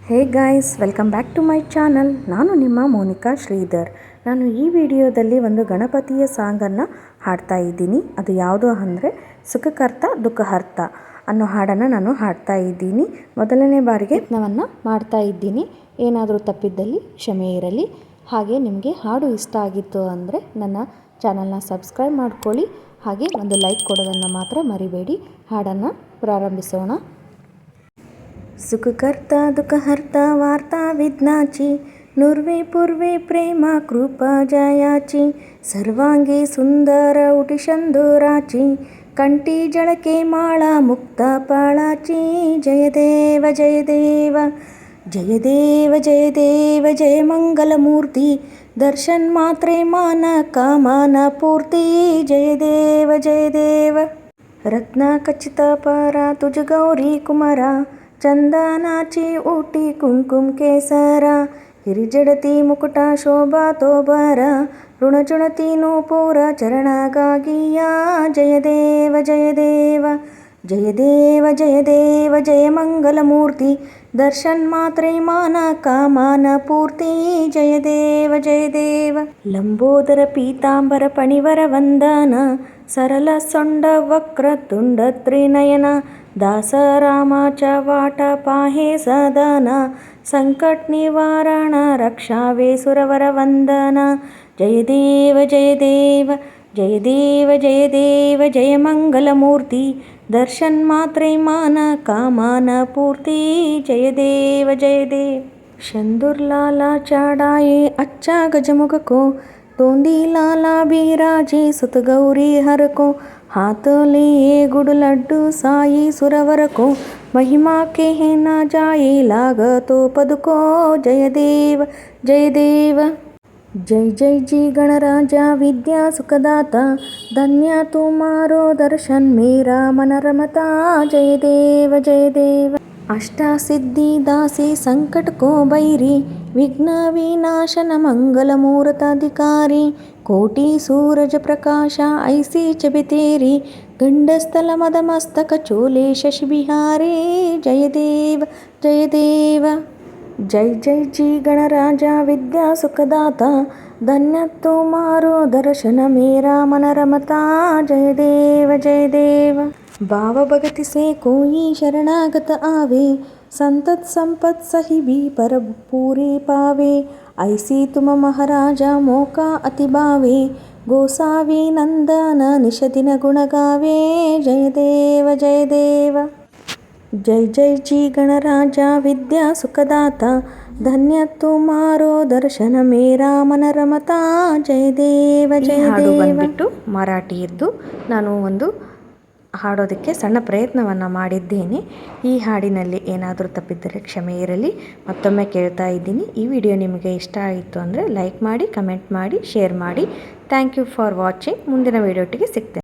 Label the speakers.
Speaker 1: Hey guys, welcome back to my channel. ನಾನು ನಿಮ್ಮ ಮೋನಿಕಾ ಶ್ರೀಧರ್. ನಾನು ಈ ವಿಡಿಯೋದಲ್ಲಿ ಒಂದು ಗಣಪತಿಯ ಸಾಂಗನ್ನು ಹಾಡ್ತಾ ಇದ್ದೀನಿ. ಅದು ಯಾವುದು ಅಂದರೆ ಸುಖಕರ್ತ ದುಃಖಹರ್ತ ಅನ್ನೋ ಹಾಡನ್ನು ನಾನು ಹಾಡ್ತಾ ಇದ್ದೀನಿ. ಮೊದಲನೇ ಬಾರಿಗೆ ಯತ್ನವನ್ನು ಮಾಡ್ತಾ ಇದ್ದೀನಿ. ಏನಾದರೂ ತಪ್ಪಿದ್ದಲ್ಲಿ ಕ್ಷಮೆ ಇರಲಿ. ಹಾಗೆ ನಿಮಗೆ ಹಾಡು ಇಷ್ಟ ಆಗಿತ್ತು ಅಂದರೆ ನನ್ನ ಚಾನಲ್ನ ಸಬ್ಸ್ಕ್ರೈಬ್ ಮಾಡ್ಕೊಳ್ಳಿ. ಹಾಗೆ ಒಂದು ಲೈಕ್ ಕೊಡೋದನ್ನು ಮಾತ್ರ ಮರಿಬೇಡಿ. ಹಾಡನ್ನು ಪ್ರಾರಂಭಿಸೋಣ. सुखकर्ता दुःखहर्ता वार्ता विघ्नाची, नुर्वे पूर्वे प्रेम कृपा जयाची, सर्वांगी सुंदर उटिशंदुराची, कंठी जळके माळा मुक्ता पाळाची. जय देव जय देव जय देव जय देव जय मंगलमूर्ती, दर्शन मात्रे मान कामान पूर्ती. जय देव जय देव रत्ना खचित परा तुझ गौरी कुमारा, चंदनाची ओटी कुंकुम केसरा, हिरिजडती मुकुट शोभा तोबरा, ऋणजुणती नूपुर चरणगागिया. जय देव जय देव जय देव जय देव जय मंगलमूर्ति, दर्शन मात्रे मान कामान पूर्ति. जय देव जय देव लंबोदर पीतांबर पणिवर वंदन, सरल सोंड वक्र तुंड त्रिनयन, दास रामाचा वाट पाहे सदना, संकट निवारण रक्षावे सुरवर वंदन. जय देव जय देव जय देव जय देव जय मंगलमूर्ति, दर्शन मात्रे मान कामान पूर्ति. जय देव जय देव शंदूर लाला चाडाये अच्छा गजमुख को, तोंदी लाला बिराजे सुत गौरी हर को, हाथ लिए गुड़ लड्डू साई सुरवर को, महिमा के है ना जाए लागतो पद को. जय देव जय देव जय जय जी गणराजा विद्या सुखदाता, धन्य तुम्हारो दर्शन मेरा मन रमता. जय देव जय देव अष्टा सिद्धि दासी संकट को बैरी, विघ्न विनाशन मंगल मूर्त अधिकारी, कोटि सूरज प्रकाश ऐसी चबितेरी, गंडस्थल मद मस्तक चोले शशि बिहारी. जय देव जय देव जय जय जी गणराजा विद्या सुखदाता, धन्य तुम्हारो दर्शन मेरा मन रमता. जय देव जय देव भाव भगति से कोई शरणागत आवे, संतत संपत सही भी पर पूरी पावे, ऐसी तुम महाराजा मौका अति भावे, गोसावी नंदन निश दिन गुण गावे. जय देव जय देव जय जय जी गणराजा विद्या सुखदाता, धन्य तुम्हारो दर्शन मेरा मन रमता. जय देव जय देव ಬಂದ್ಬಿಟ್ಟು ಮರಾಠಿಯದ್ದು. ನಾನು ಒಂದು ಹಾಡೋದಕ್ಕೆ ಸಣ್ಣ ಪ್ರಯತ್ನವನ್ನು ಮಾಡಿದ್ದೇನೆ. ಈ ಹಾಡಿನಲ್ಲಿ ಏನಾದರೂ ತಪ್ಪಿದ್ದರೆ ಕ್ಷಮೆ ಇರಲಿ. ಮತ್ತೊಮ್ಮೆ ಕೇಳ್ತಾ ಇದ್ದೀನಿ, ಈ ವಿಡಿಯೋ ನಿಮಗೆ ಇಷ್ಟ ಆಯಿತು ಅಂದರೆ ಲೈಕ್ ಮಾಡಿ, ಕಮೆಂಟ್ ಮಾಡಿ, ಶೇರ್ ಮಾಡಿ. Thank you for watching. ಮುಂದಿನ ವಿಡಿಯೋಟಿಗೆ ಸಿಗ್ತೇನೆ.